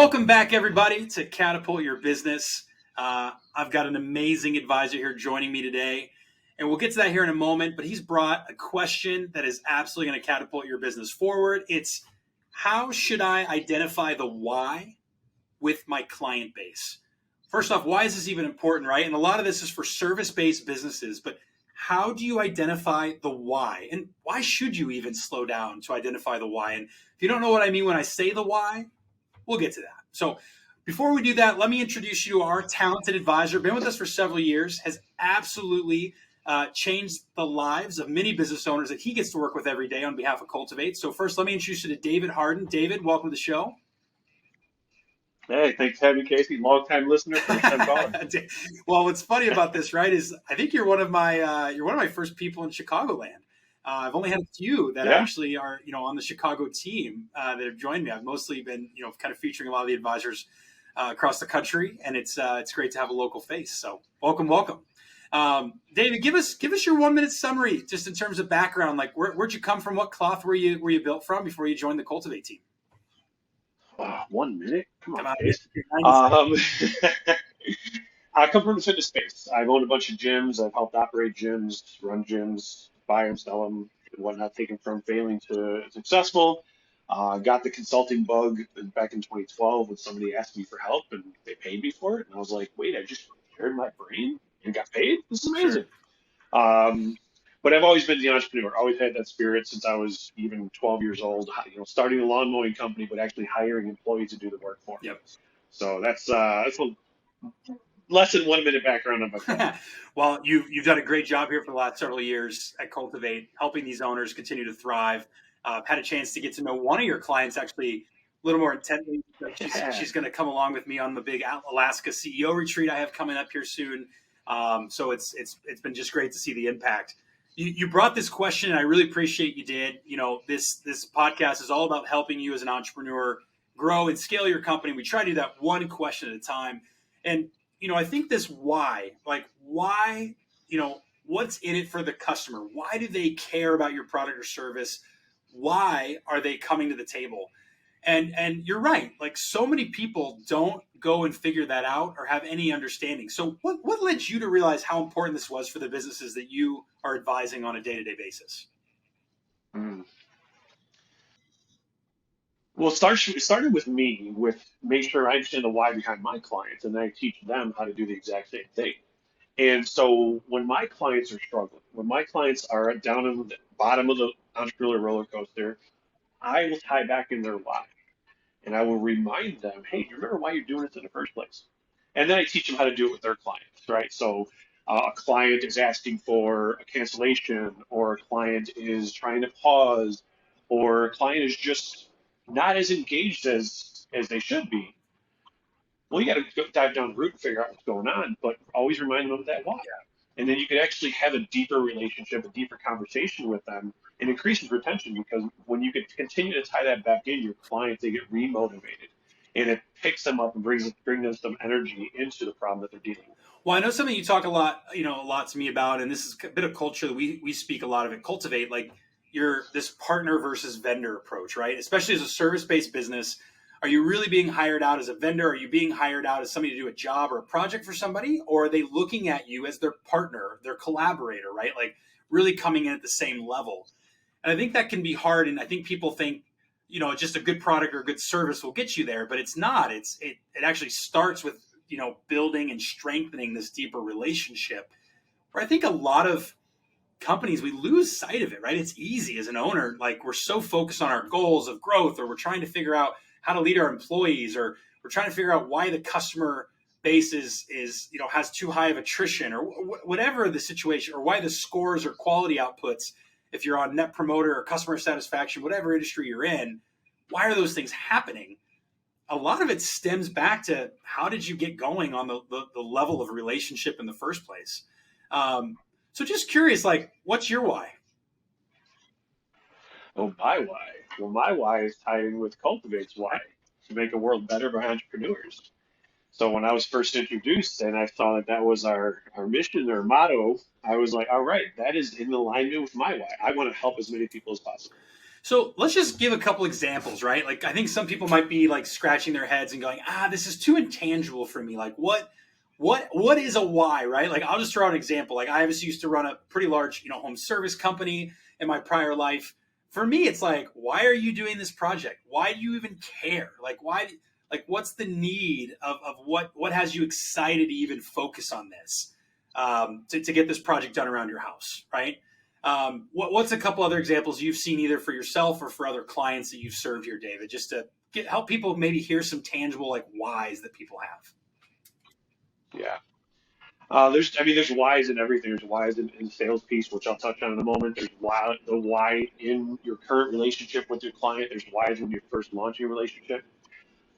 Welcome back, everybody, to Catapult Your Business. I've got an amazing advisor here joining me today, and we'll get to that here in a moment, but he's brought a question that is absolutely going to catapult your business forward. It's, how should I identify the why with my client base? First off, why is this even important, right? And a lot of this is for service-based businesses, but how do you identify the why? And why should you even slow down to identify the why? And if you don't know what I mean when I say the why, we'll get to that. So before we do that, let me introduce you to our talented advisor. Been with us for several years, has absolutely changed the lives of many business owners that he gets to work with every day on behalf of Cultivate. So first, let me introduce you to David Hardin. David, welcome to the show. Hey, thanks for having me, Casey. Long-time listener, first-time caller. Well, what's funny about this, right, is I think you're one of my first people in Chicagoland. I've only had a few that actually are, on the Chicago team that have joined me. I've mostly been, kind of featuring a lot of the advisors across the country, and it's great to have a local face. So welcome. David, give us your 1 minute summary, just in terms of background. Like, where'd you come from? What cloth were you built from before you joined the Cultivate team? 1 minute? Come on, Case. I come from the fitness space. I've owned a bunch of gyms. I've helped operate gyms, run gyms, buy them, sell them, and whatnot, taken from failing to successful. Got the consulting bug back in 2012 when somebody asked me for help and they paid me for it. And I was like, wait, I just shared my brain and got paid? This is amazing. Sure. But I've always been the entrepreneur, always had that spirit since I was even 12 years old, starting a lawn mowing company, but actually hiring employees to do the work for me. Yep. So that's a less than 1 minute background on myself. Well, you've done a great job here for the last several years at Cultivate, helping these owners continue to thrive. I've had a chance to get to know one of your clients actually a little more intently. She's going to come along with me on the big Alaska CEO retreat I have coming up here soon. So it's been just great to see the impact. You brought this question, and I really appreciate you did. This podcast is all about helping you as an entrepreneur grow and scale your company. We try to do that one question at a time. And, I think this why, what's in it for the customer? Why do they care about your product or service? Why are they coming to the table? And you're right. Like, so many people don't go and figure that out or have any understanding. So what led you to realize how important this was for the businesses that you are advising on a day-to-day basis? Well, it started with me, with make sure I understand the why behind my clients, and then I teach them how to do the exact same thing. And so when my clients are struggling, when my clients are down in the bottom of the entrepreneurial roller coaster, I will tie back in their why. And I will remind them, hey, do you remember why you're doing this in the first place? And then I teach them how to do it with their clients, right? So a client is asking for a cancellation, or a client is trying to pause, or a client is just not as engaged as they should be. Well, you got to dive down the root and figure out what's going on, but always remind them of that why. And then you could actually have a deeper relationship, a deeper conversation with them, and increases retention, because when you could continue to tie that back in, your clients, they get remotivated, and it picks them up and brings them some energy into the problem that they're dealing with. Well, I know something you talk a lot to me about, and this is a bit of culture that we speak a lot of at Cultivate, like this partner versus vendor approach, right? Especially as a service-based business. Are you really being hired out as a vendor? Are you being hired out as somebody to do a job or a project for somebody? Or are they looking at you as their partner, their collaborator, right? Like, really coming in at the same level. And I think that can be hard. And I think people think, just a good product or a good service will get you there, but it's not. It actually starts with, building and strengthening this deeper relationship, where I think a lot of companies, we lose sight of it, right? It's easy as an owner. Like, we're so focused on our goals of growth, or we're trying to figure out how to lead our employees, or we're trying to figure out why the customer base is has too high of attrition, or whatever the situation, or why the scores or quality outputs, if you're on net promoter or customer satisfaction, whatever industry you're in, why are those things happening? A lot of it stems back to, how did you get going on the level of relationship in the first place? So just curious, like, what's your why? Oh, my why. Well, my why is tied in with Cultivate's why, to make a world better by entrepreneurs. So when I was first introduced and I saw that was our mission or motto, I was like, all right, that is in alignment with my why. I want to help as many people as possible. So let's just give a couple examples, right? Like I think some people might be like scratching their heads and going, this is too intangible for me. Like what is a why, right? Like I'll just throw out an example. Like I obviously used to run a pretty large, home service company in my prior life. For me, it's like, why are you doing this project? Why do you even care? Like what's the need of what has you excited to even focus on this, to get this project done around your house, right? What's a couple other examples you've seen either for yourself or for other clients that you've served here, David, just to help people maybe hear some tangible like whys that people have? Yeah. There's whys in everything. There's whys in sales piece, which I'll touch on in a moment. There's the why in your current relationship with your client. There's whys when you're first launching a relationship.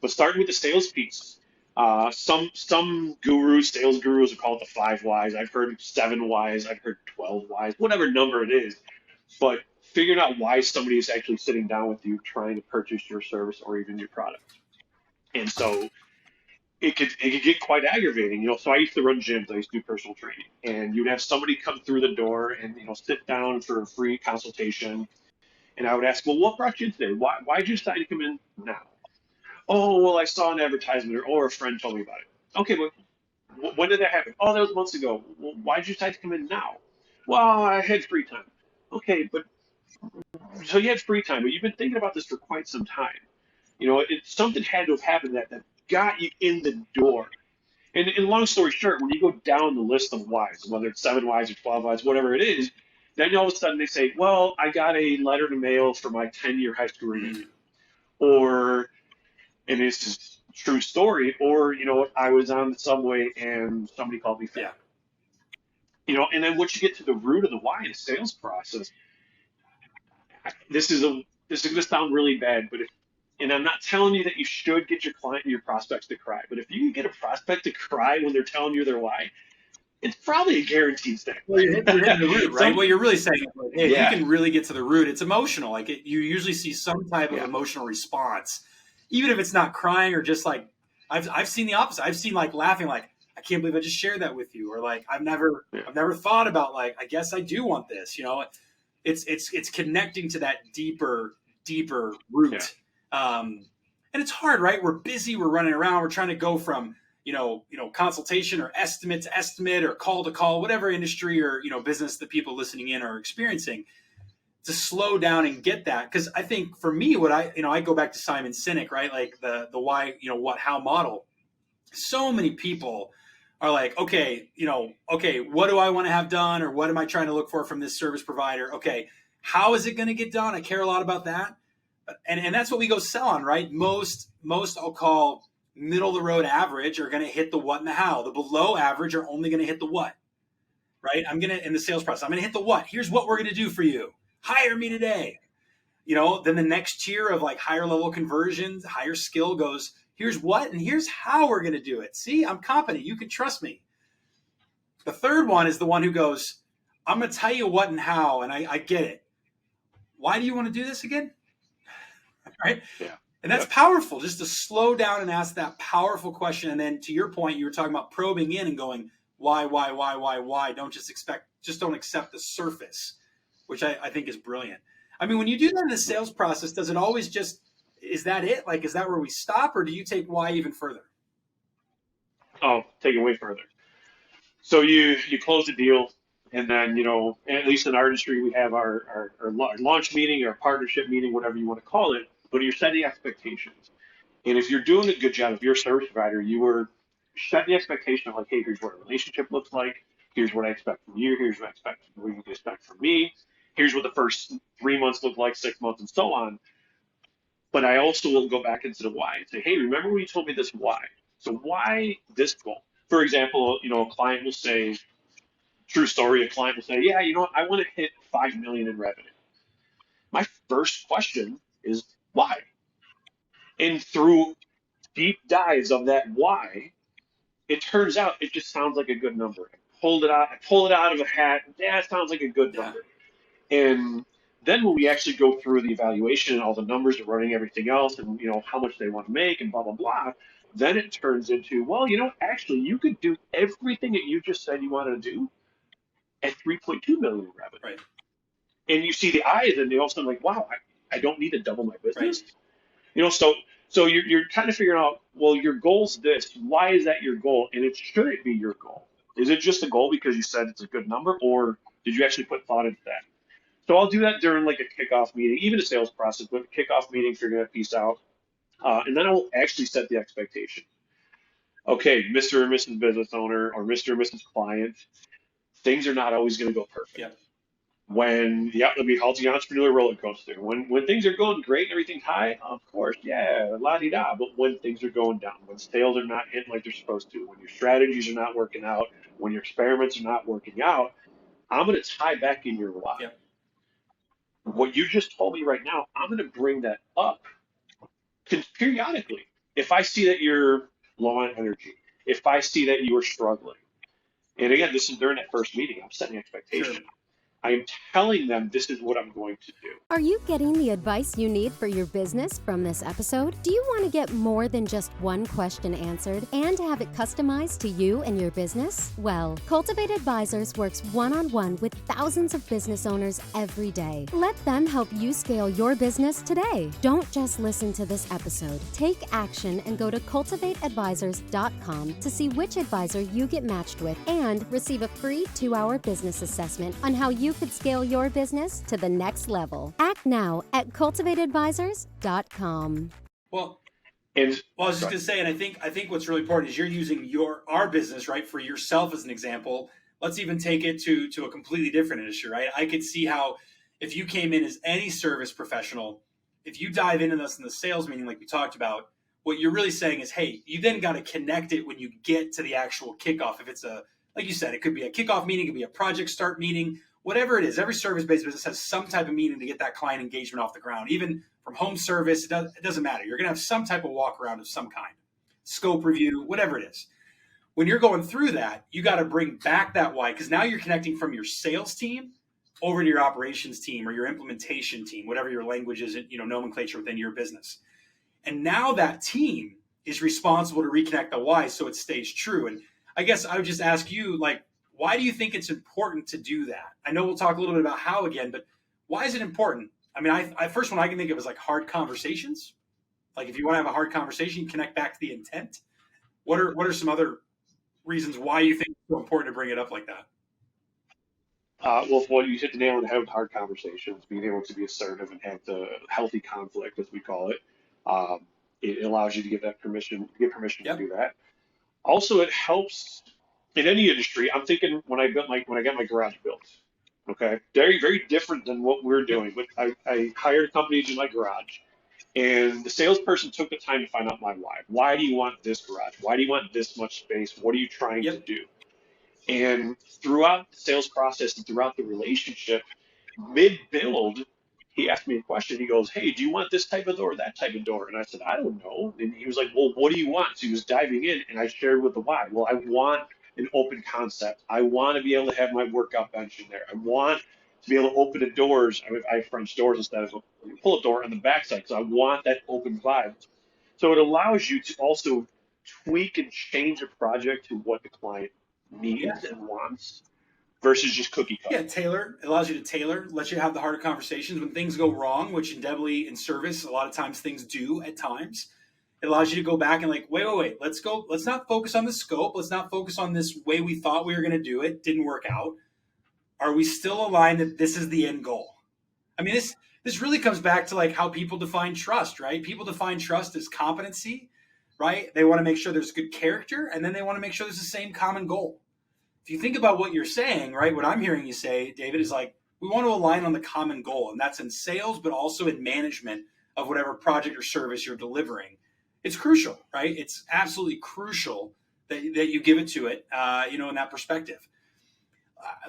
But starting with the sales piece, some gurus, sales gurus, will call it the 5 whys. I've heard 7 whys. I've heard 12 whys, whatever number it is. But figuring out why somebody is actually sitting down with you trying to purchase your service or even your product. And so it could get quite aggravating. So I used to run gyms. I used to do personal training, and you'd have somebody come through the door and sit down for a free consultation. And I would ask, well, what brought you in today? Why did you decide to come in now? Oh, well, I saw an advertisement or a friend told me about it. Okay, but when did that happen? Oh, that was months ago. Well, why did you decide to come in now? Well, I had free time. Okay, but so you had free time, but you've been thinking about this for quite some time. Something had to have happened that got you in the door. And long story short, when you go down the list of whys, whether it's 7 whys or 12 whys, whatever it is, then all of a sudden they say, well, I got a letter in the mail for my 10-year high school reunion. Or, and this is a true story, or, I was on the subway and somebody called me fat. Yeah. And then once you get to the root of the why in the sales process, this is going to sound really bad, but and I'm not telling you that you should get your client and your prospects to cry, but if you can get a prospect to cry when they're telling you their why, it's probably a guaranteed thing. Well, you're hitting the root, right? What you're really saying is, like, hey, if you can really get to the root, it's emotional. Like you usually see some type of emotional response, even if it's not crying or just like I've seen the opposite. I've seen like laughing, like I can't believe I just shared that with you, or like I've never thought about like I guess I do want this. It's connecting to that deeper root, and it's hard, right? We're busy, we're running around, we're trying to go from consultation or estimate to estimate or call to call, whatever industry or, business that people listening in are experiencing, to slow down and get that. Cause I think for me, what I go back to Simon Sinek, right? Like the why, what, how model. So many people are like, okay, what do I want to have done? Or what am I trying to look for from this service provider? Okay. How is it going to get done? I care a lot about that. And that's what we go sell on, right? Most I'll call middle of the road average are going to hit the what and the how. The below average are only going to hit the what, right? In the sales process, I'm going to hit the what. Here's what we're going to do for you. Hire me today. Then the next tier of like higher level conversions, higher skill goes, here's what, and here's how we're going to do it. See, I'm competent. You can trust me. The third one is the one who goes, I'm going to tell you what and how, and I get it. Why do you want to do this again? Right? Yeah. And that's powerful, just to slow down and ask that powerful question. And then to your point, you were talking about probing in and going, why? Don't don't accept the surface, which I think is brilliant. I mean, when you do that in the sales process, does it always is that it? Like, is that where we stop, or do you take why even further? Oh, take it way further. So you close the deal, and then, at least in our industry, we have our launch meeting, our partnership meeting, whatever you want to call it, but you're setting expectations. And if you're doing a good job, if you're a service provider, you were set the expectation of like, hey, here's what a relationship looks like. Here's what I expect from you. Here's what you can expect from me. Here's what the first 3 months look like, 6 months, and so on. But I also will go back into the why and say, hey, remember when you told me this why? So why this goal? For example, a client will say, true story, a client will say, yeah, I want to hit 5 million in revenue. My first question is why? And through deep dives of that why, it turns out it just sounds like a good number. I pull it out of a hat. Yeah, it sounds like a good number. And then when we actually go through the evaluation and all the numbers and running everything else and how much they want to make and blah blah blah, then it turns into, well, actually you could do everything that you just said you wanted to do at 3.2 million in revenue. Right. And you see the eyes and they all of a sudden like, wow, I don't need to double my Right. business. So you're kind of figuring out, well, your goal's this. Why is that your goal? And should it be your goal? Is it just a goal because you said it's a good number, or did you actually put thought into that? So I'll do that during like a kickoff meeting, even a sales process, but kickoff meeting, figuring that piece out. And then I'll actually set the expectation. Okay, Mr. or Mrs. Business Owner or Mr. or Mrs. Client, things are not always going to go perfect. Yep. Let me halt the entrepreneur roller coaster. When things are going great and everything's high, of course, yeah, la di da. But when things are going down, when sales are not hitting like they're supposed to, when your strategies are not working out, when your experiments are not working out, I'm going to tie back in your why. Yep. What you just told me right now, I'm going to bring that up periodically. If I see that you're low on energy, if I see that you are struggling, and again, this is during that first meeting, I'm setting Sure. expectation. I am telling them this is what I'm going to do. Are you getting the advice you need for your business from this episode? Do you want to get more than just one question answered and have it customized to you and your business? Well, Cultivate Advisors works one-on-one with thousands of business owners every day. Let them help you scale your business today. Don't just listen to this episode. Take action and go to cultivateadvisors.com to see which advisor you get matched with and receive a free 2-hour business assessment on how you could scale your business to the next level. Act now at cultivateadvisors.com. Well, And I was just going to say, and I think what's really important is you're using our business, right, for yourself as an example. Let's even take it to a completely different industry, right? I could see how if you came in as any service professional, if you dive into this in the sales meeting, like we talked about, what you're really saying is, hey, you then got to connect it when you get to the actual kickoff. If it's like you said, it could be a kickoff meeting, it could be a project start meeting, whatever it is. Every service-based business has some type of meeting to get that client engagement off the ground. Even from home service, it doesn't matter. You're going to have some type of walk around of some kind, scope review, whatever it is. When you're going through that, you got to bring back that why, because now you're connecting from your sales team over to your operations team or your implementation team, whatever your language is, nomenclature within your business. And now that team is responsible to reconnect the why so it stays true. And I guess I would just ask you, like, why do you think it's important to do that? I know we'll talk a little bit about how again, but why is it important? I mean, I first one I can think of is like hard conversations. Like if you want to have a hard conversation, you connect back to the intent. What are some other reasons why you think it's so important to bring it up like that? well, you hit the nail on the head with hard conversations, being able to be assertive and have the healthy conflict, as we call it. Um, it allows you to get permission to Yep. do that. Also, it helps in any industry. I'm thinking when I got my garage built. Okay, very very different than what we're Yep. doing. But I hired a company to do my garage, and the salesperson took the time to find out my why. Why do you want this garage? Why do you want this much space? What are you trying to Yep. do? And throughout the sales process and throughout the relationship, mid build, he asked me a question. He goes, "Hey, do you want this type of door or that type of door?" And I said, "I don't know." And he was like, "Well, what do you want?" So he was diving in, and I shared with the why. Well, I want an open concept. I want to be able to have my workout bench in there. I want to be able to open the doors. I have French doors instead of a pull-up door on the backside. So I want that open vibe. So it allows you to also tweak and change a project to what the client Yeah. needs and wants versus just cookie Yeah, cutter. tailor. It allows you to tailor, lets you have the harder conversations when things go wrong, which inevitably in service, a lot of times things do at times. It allows you to go back and like, wait. Let's go. Let's not focus on the scope. Let's not focus on this way we thought we were going to do it. Didn't work out. Are we still aligned that this is the end goal? I mean, this really comes back to like how people define trust, right? People define trust as competency, right? They want to make sure there's good character, and then they want to make sure there's the same common goal. If you think about what you're saying, right, what I'm hearing you say, David, is like we want to align on the common goal, and that's in sales, but also in management of whatever project or service you're delivering. It's crucial, right? It's absolutely crucial that you give it to it, in that perspective.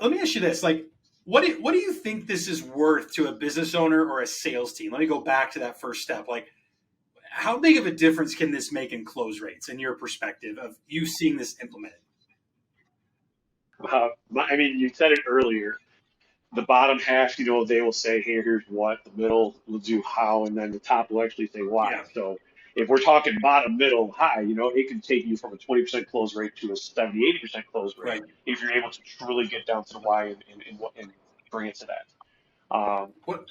Let me ask you this: like, what do you think this is worth to a business owner or a sales team? Let me go back to that first step. Like, how big of a difference can this make in close rates, in your perspective of you seeing this implemented? I mean, you said it earlier. The bottom half, they will say, "Hey, here's what." The middle will do how, and then the top will actually say why. Yeah, So if we're talking bottom, middle, high, it can take you from a 20% close rate to a 70, 80% close rate right. if you're able to truly get down to the why and bring it to that. Um, What?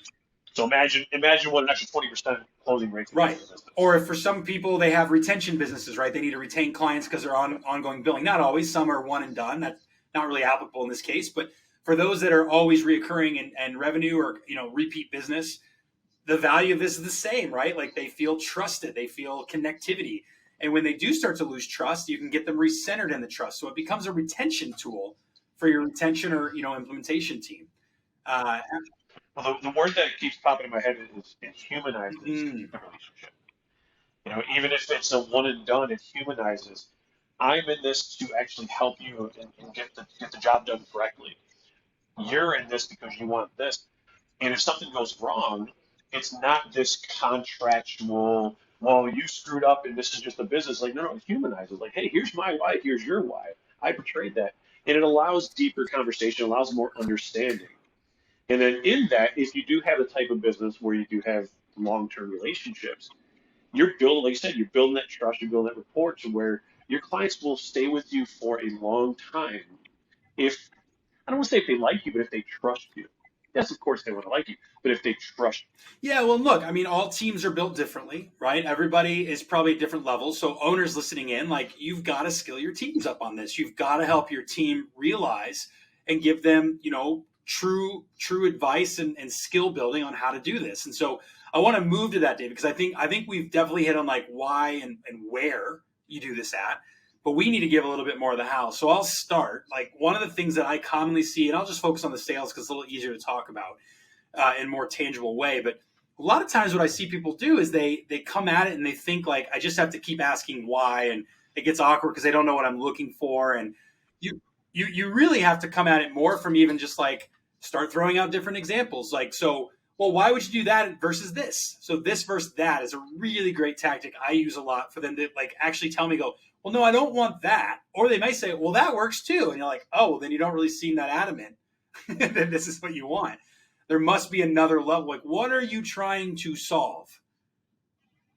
So imagine what an extra 20% closing rate can do for Right. the business. Or if for some people they have retention businesses, right? They need to retain clients because they're on ongoing billing. Not always. Some are one and done. That's not really applicable in this case. But for those that are always reoccurring and revenue or repeat business, the value of this is the same, right? Like they feel trusted, they feel connectivity. And when they do start to lose trust, you can get them recentered in the trust. So it becomes a retention tool for your retention or implementation team. Uh, Well, the word that keeps popping in my head is it humanizes mm, the relationship. Even if it's a one and done, it humanizes. I'm in this to actually help you and get the job done correctly. You're in this because you want this. And if something goes wrong, it's not this contractual, well, you screwed up and this is just a business. Like, no, it humanizes. Like, hey, here's my why, here's your why. I portrayed that. And it allows deeper conversation, allows more understanding. And then in that, if you do have the type of business where you do have long-term relationships, you're building, like you said, you're building that trust, you're building that rapport to where your clients will stay with you for a long time. If I don't want to say if they like you, but if they trust you. Yes, of course they want to like you, but if they trust you. yeah, well, look, I mean, all teams are built differently, right? Everybody is probably at different levels. So owners listening in, like you've got to skill your teams up on this. You've got to help your team realize and give them, true advice and skill building on how to do this. And so I want to move to that, David, because I think we've definitely hit on like why and where you do this at, but we need to give a little bit more of the how. So I'll start. Like one of the things that I commonly see, and I'll just focus on the sales because it's a little easier to talk about in a more tangible way. But a lot of times what I see people do is they come at it and they think like, I just have to keep asking why. And it gets awkward because they don't know what I'm looking for. And you really have to come at it more from even just like start throwing out different examples. Like, so, well, why would you do that versus this? So this versus that is a really great tactic I use a lot for them to like actually tell me, go, well, no, I don't want that. Or they might say, well, that works too. And you're like, oh, well, then you don't really seem that adamant that this is what you want. There must be another level. Like, what are you trying to solve?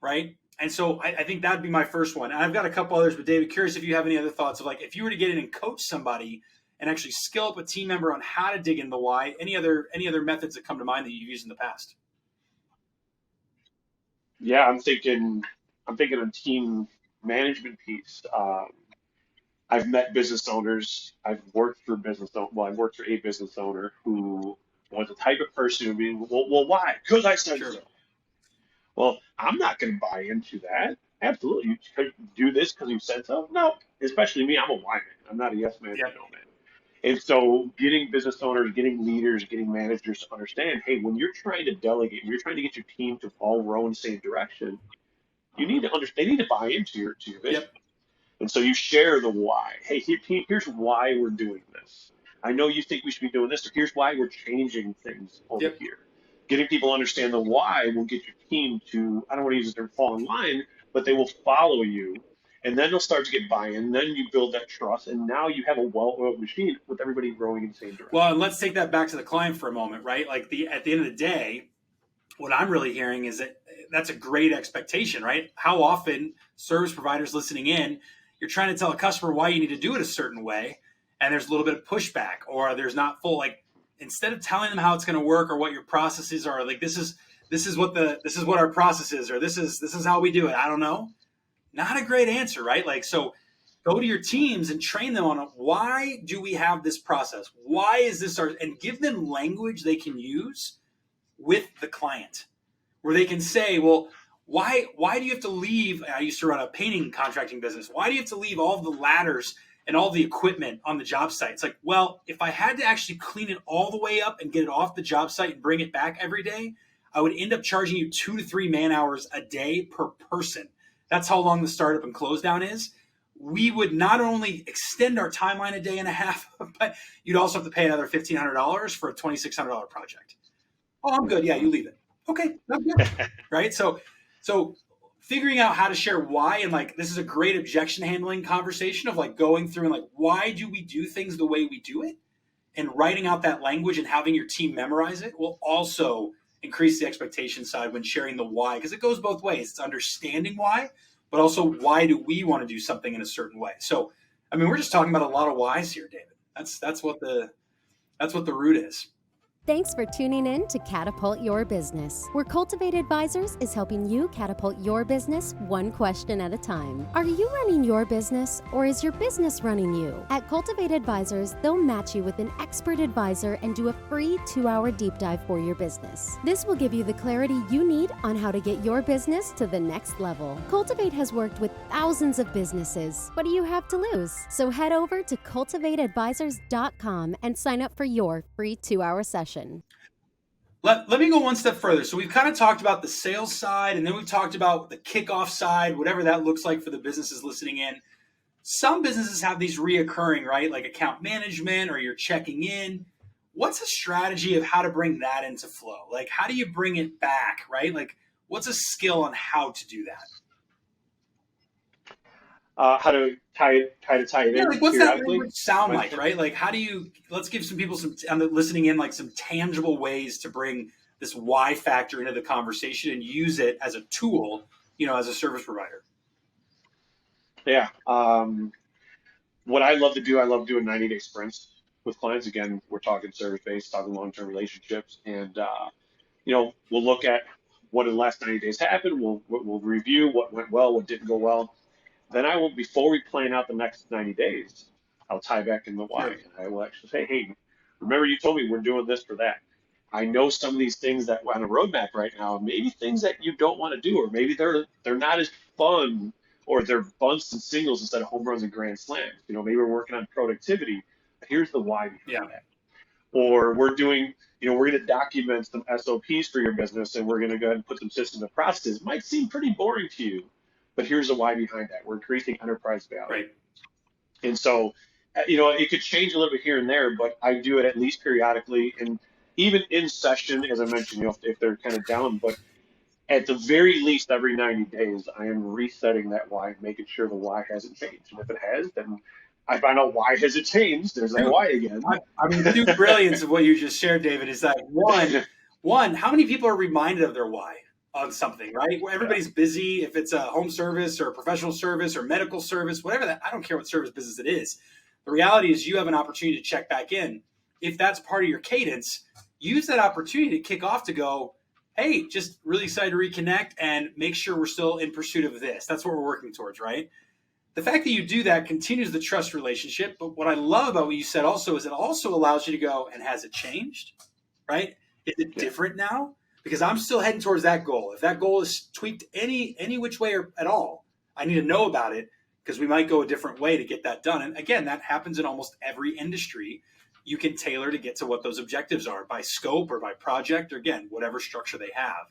Right. And so I think that'd be my first one. And I've got a couple others, but David, curious if you have any other thoughts of like, if you were to get in and coach somebody and actually skill up a team member on how to dig in the why, any other methods that come to mind that you've used in the past? Yeah, I'm thinking a team management piece. I've met business owners. I've worked for a business owner who was the type of person who would be, well, why? Because I said Sure. so. Well, I'm not going to buy into that. Absolutely. You do this because you said so? No. Especially me, I'm a why man. I'm not a yes man or Yep. no man. And so getting business owners, getting leaders, getting managers to understand, hey, when you're trying to delegate, when you're trying to get your team to all row in the same direction, you need to understand, they need to buy into your vision. Yep. And so you share the why. Hey, here's why we're doing this. I know you think we should be doing this, or here's why we're changing things over Yep. here. Getting people to understand the why will get your team to, I don't want to use the term fall in line, but they will follow you. And then they'll start to get buy-in. Then you build that trust. And now you have a well-oiled machine with everybody growing in the same direction. Well, and let's take that back to the client for a moment, right? Like at the end of the day, what I'm really hearing is that that's a great expectation, right? How often service providers listening in, you're trying to tell a customer why you need to do it a certain way, and there's a little bit of pushback, or there's not full like instead of telling them how it's going to work or what your processes are, like this is what our process is, or this is how we do it. I don't know. Not a great answer, right? Like so. Go to your teams and train them on why do we have this process? Why is this and give them language they can use with the client where they can say, well, why do you have to leave? I used to run a painting contracting business. Why do you have to leave all the ladders and all the equipment on the job site? It's like, well, if I had to actually clean it all the way up and get it off the job site and bring it back every day, I would end up charging you 2 to 3 man hours a day per person. That's how long the startup and close down is. We would not only extend our timeline a day and a half, but you'd also have to pay another $1,500 for a $2,600 project. Oh, I'm good. Yeah, you leave it. Okay, I'm good. Right? So figuring out how to share why, and like this is a great objection handling conversation of like going through and like why do we do things the way we do it, and writing out that language and having your team memorize it will also increase the expectation side when sharing the why, because it goes both ways. It's understanding why, but also why do we want to do something in a certain way. So, I mean, we're just talking about a lot of whys here, David. That's what the root is. Thanks for tuning in to Catapult Your Business, where Cultivate Advisors is helping you catapult your business one question at a time. Are you running your business, or is your business running you? At Cultivate Advisors, they'll match you with an expert advisor and do a free 2-hour deep dive for your business. This will give you the clarity you need on how to get your business to the next level. Cultivate has worked with thousands of businesses. What do you have to lose? So head over to cultivateadvisors.com and sign up for your free 2-hour session. Let me go one step further. So we've kind of talked about the sales side, and then we've talked about the kickoff side, whatever that looks like for the businesses listening in. Some businesses have these reoccurring, right? Like account management, or you're checking in. What's a strategy of how to bring that into flow? Like, how do you bring it back, right? Like, what's a skill on how to do that? How to tie it Yeah, in like what's that periodically. language sound like, right? Like, how do you, let's give some people listening in, like some tangible ways to bring this why factor into the conversation and use it as a tool, as a service provider. Yeah. What I love to do, I love doing 90-day sprints with clients. Again, we're talking service-based, talking long-term relationships, and we'll look at what in the last 90 days happened. We'll review what went well, what didn't go well. Then I will, before we plan out the next 90 days, I'll tie back in the why. Sure. And I will actually say, hey, remember you told me we're doing this for that. I know some of these things that on a roadmap right now, maybe things that you don't want to do, or maybe they're not as fun, or they're bunts and singles instead of home runs and grand slams. Maybe we're working on productivity. Here's the why behind that. Or we're doing, we're going to document some SOPs for your business, and we're going to go ahead and put some systems and processes. It might seem pretty boring to you, but here's the why behind that. We're increasing enterprise value. Right. And so, it could change a little bit here and there, but I do it at least periodically. And even in session, as I mentioned, if they're kind of down, but at the very least, every 90 days, I am resetting that why, making sure the why hasn't changed. And if it has, then I find out why has it changed. There's that why again. I mean, the brilliance of what you just shared, David, is that one, how many people are reminded of their why on something, right? Where everybody's busy. If it's a home service or a professional service or medical service, whatever that, I don't care what service business it is. The reality is you have an opportunity to check back in. If that's part of your cadence, use that opportunity to kick off to go, hey, just really excited to reconnect and make sure we're still in pursuit of this. That's what we're working towards, right? The fact that you do that continues the trust relationship. But what I love about what you said also is it also allows you to go, and has it changed, right? Is it different now? Because I'm still heading towards that goal. If that goal is tweaked any which way or at all, I need to know about it, because we might go a different way to get that done. And again, that happens in almost every industry. You can tailor to get to what those objectives are by scope or by project, or again, whatever structure they have.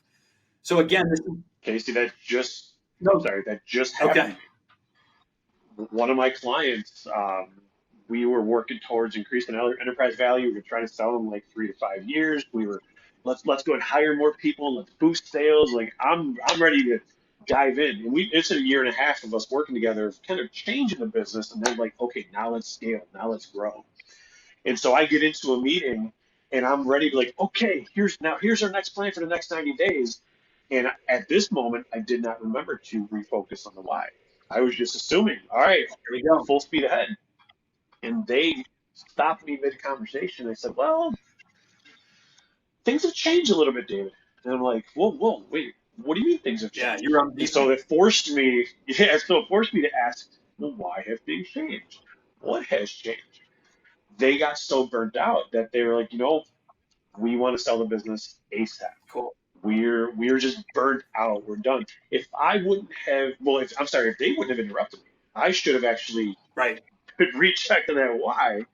So again, Casey, that just happened. Okay. One of my clients, we were working towards increasing enterprise value. We were trying to sell them like 3 to 5 years. We were, let's go and hire more people. Let's boost sales. Like I'm ready to dive in. And it's a year and a half of us working together, kind of changing the business. And then like, okay, now let's scale. Now let's grow. And so I get into a meeting and I'm ready to like, okay, here's our next plan for the next 90 days. And at this moment, I did not remember to refocus on the why. I was just assuming, all right, Here we go. full speed ahead. And they stopped me mid-conversation. They said, well, things have changed a little bit, David. And I'm like, whoa, wait, what do you mean things have changed? Yeah, you're on. And so it forced me to ask, well, why have things changed? What has changed? They got so burnt out that they were like, we want to sell the business ASAP. Cool. We're just burnt out. We're done. If they wouldn't have interrupted me, I should have actually rechecked on that why.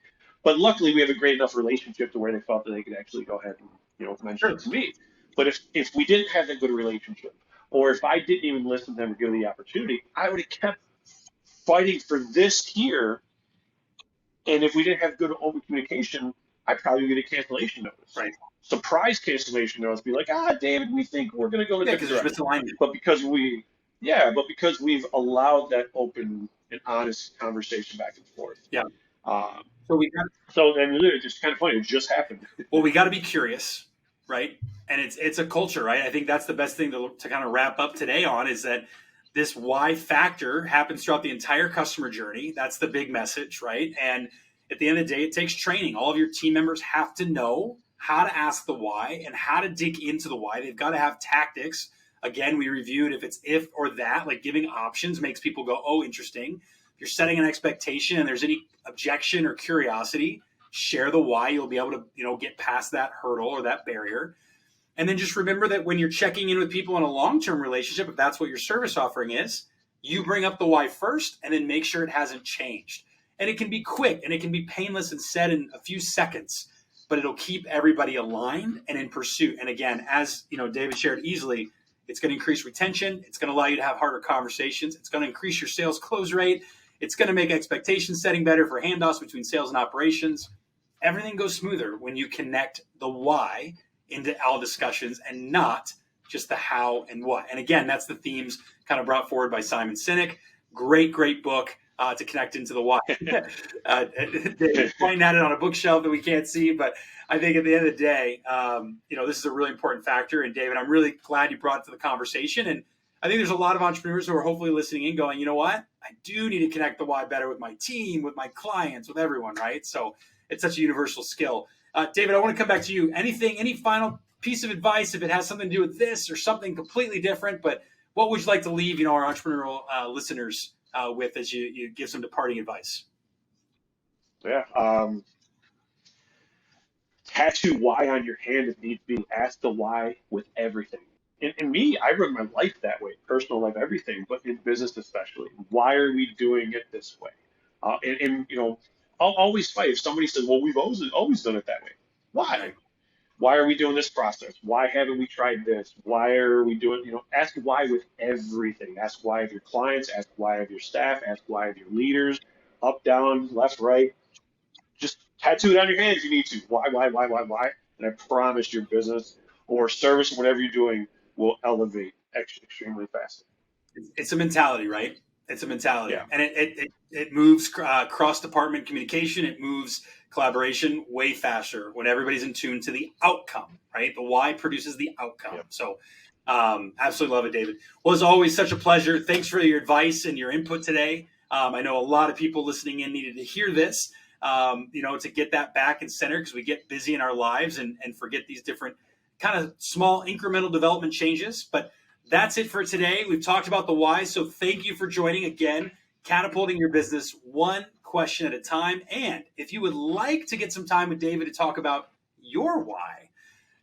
But luckily, we have a great enough relationship to where they felt that they could actually go ahead and mention it to me. But if we didn't have that good relationship, or if I didn't even listen to them or give them the opportunity, I would have kept fighting for this here. And if we didn't have good open communication, I probably would get a cancellation notice. Right. Surprise cancellation notice. Be like, David, we think we're going to go to because there's misalignment. But because we've allowed that open and honest conversation back and forth. Yeah. And it's just kind of funny. It just happened. Well, we got to be curious, right? And it's a culture, right? I think that's the best thing to kind of wrap up today on, is that this why factor happens throughout the entire customer journey. That's the big message, right? And at the end of the day, it takes training. All of your team members have to know how to ask the why and how to dig into the why. They've got to have tactics. Again, we reviewed if it's if or that, like giving options makes people go, oh, interesting. If you're setting an expectation and there's any objection or curiosity, share the why. You'll be able to, get past that hurdle or that barrier. And then just remember that when you're checking in with people in a long-term relationship, if that's what your service offering is, you bring up the why first and then make sure it hasn't changed. And it can be quick and it can be painless and said in a few seconds, but it'll keep everybody aligned and in pursuit. And again, as David shared easily, it's going to increase retention. It's going to allow you to have harder conversations. It's going to increase your sales close rate. It's going to make expectation setting better for handoffs between sales and operations. Everything goes smoother when you connect the why into all discussions and not just the how and what. And again, that's the themes kind of brought forward by Simon Sinek. Great book to connect into the why. Pointing at it on a bookshelf that we can't see, but I think at the end of the day, this is a really important factor. And David, I'm really glad you brought it to the conversation. And I think there's a lot of entrepreneurs who are hopefully listening in going, you know what? I do need to connect the why better with my team, with my clients, with everyone, right? So it's such a universal skill. David, I want to come back to you. Any final piece of advice, if it has something to do with this or something completely different, but what would you like to leave, our entrepreneurial listeners with as you give some departing advice? Yeah. Tattoo why on your hand if need be. Ask the why with everything. And me, I run my life that way, personal life, everything, but in business especially. Why are we doing it this way? I'll always fight if somebody says, well, we've always done it that way. Why? Right. Why are we doing this process? Why haven't we tried this? Why are we doing, ask why with everything. Ask why of your clients, ask why of your staff, ask why of your leaders, up, down, left, right. Just tattoo it on your hand if you need to. Why? And I promise your business or service, whatever you're doing, will elevate extremely fast. It's a mentality, right? It's a mentality. Yeah. And it moves cross-department communication. It moves collaboration way faster when everybody's in tune to the outcome, right? The why produces the outcome. Yep. So absolutely love it, David. Well, as always, such a pleasure. Thanks for your advice and your input today. I know a lot of people listening in needed to hear this, to get that back in center because we get busy in our lives and forget these different kind of small incremental development changes. But that's it for today. We've talked about the why. So thank you for joining again, catapulting your business one question at a time. And if you would like to get some time with David to talk about your why,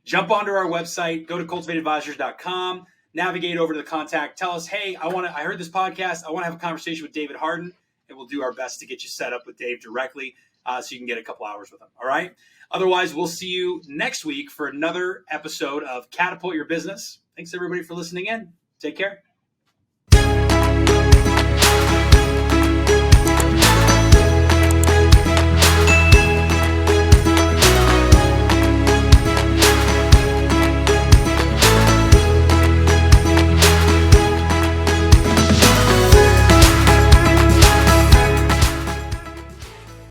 jump onto our website, go to cultivateadvisors.com, navigate over to the contact, tell us, hey, I heard this podcast. I want to have a conversation with David Hardin, and we'll do our best to get you set up with Dave directly so you can get a couple hours with him. All right. Otherwise, we'll see you next week for another episode of Catapult Your Business. Thanks, everybody, for listening in. Take care.